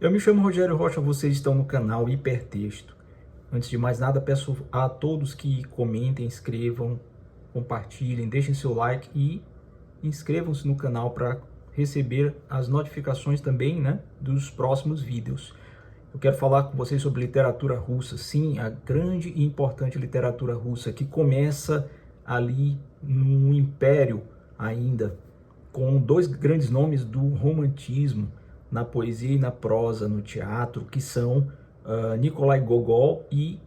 Eu me chamo Rogério Rocha, vocês estão no canal Hipertexto. Antes de mais nada, peço a todos que comentem, escrevam, compartilhem, deixem seu like e inscrevam-se no canal para receber as notificações também, dos próximos vídeos. Eu quero falar com vocês sobre literatura russa, sim, a grande e importante literatura russa que começa ali no Império ainda, com dois grandes nomes do romantismo, na poesia e na prosa, no teatro, que são Nikolai Gogol e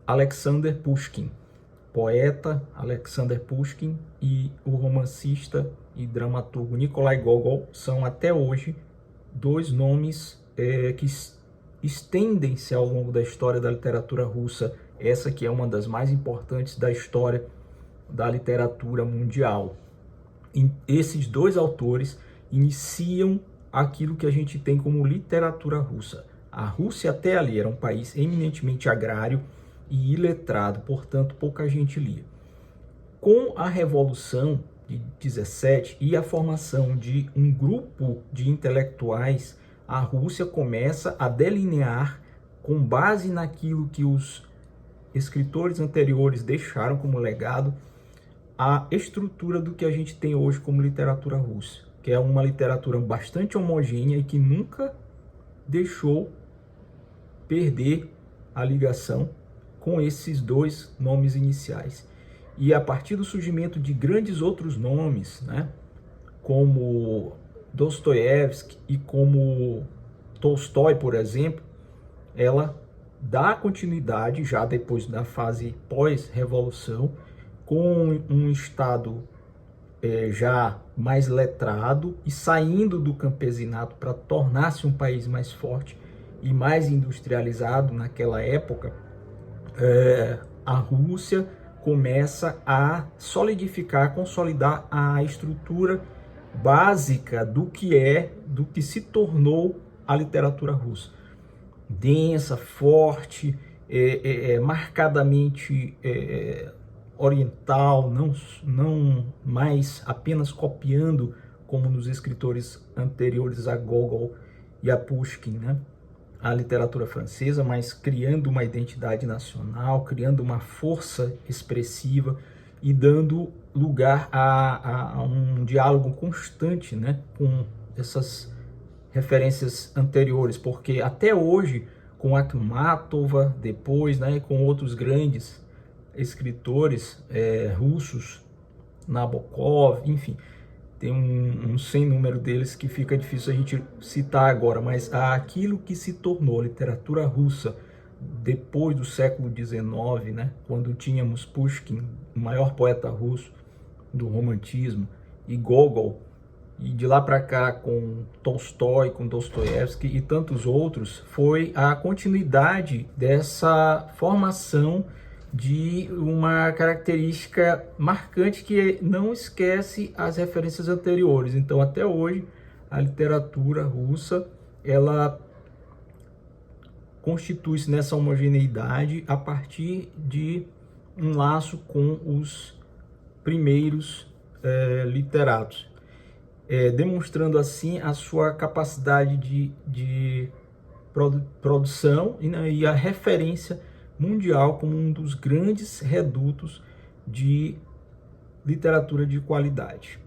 Alexander Pushkin. Poeta Alexander Pushkin e o romancista e dramaturgo Nikolai Gogol são até hoje dois nomes que estendem-se ao longo da história da literatura russa, essa que é uma das mais importantes da história da literatura mundial. E esses dois autores iniciam aquilo que a gente tem como literatura russa. A Rússia até ali era um país eminentemente agrário e iletrado, portanto pouca gente lia. Com a Revolução de 17 e a formação de um grupo de intelectuais, a Rússia começa a delinear, com base naquilo que os escritores anteriores deixaram como legado, a estrutura do que a gente tem hoje como literatura russa, que é uma literatura bastante homogênea e que nunca deixou perder a ligação com esses dois nomes iniciais. E a partir do surgimento de grandes outros nomes, como Dostoiévski e como Tolstói, por exemplo, ela dá continuidade, já depois da fase pós-revolução, com um Estado já mais letrado e saindo do campesinato para tornar-se um país mais forte e mais industrializado naquela época, a Rússia começa a solidificar, consolidar a estrutura básica do que se tornou a literatura russa. Densa, forte, marcadamente oriental, não mais apenas copiando, como nos escritores anteriores a Gogol e a Pushkin, a literatura francesa, mas criando uma identidade nacional, criando uma força expressiva e dando lugar a um diálogo constante, com essas referências anteriores, porque até hoje, com Akhmatova, depois, com outros grandes escritores russos, Nabokov, enfim, tem um sem número deles que fica difícil a gente citar agora, mas aquilo que se tornou a literatura russa depois do século XIX, quando tínhamos Pushkin, o maior poeta russo do romantismo, e Gogol, e de lá para cá com Tolstói, com Dostoiévski e tantos outros, foi a continuidade dessa formação de uma característica marcante que não esquece as referências anteriores. Então, até hoje, a literatura russa, ela constitui-se nessa homogeneidade a partir de um laço com os primeiros literatos, demonstrando assim a sua capacidade de produção e a referência mundial como um dos grandes redutos de literatura de qualidade.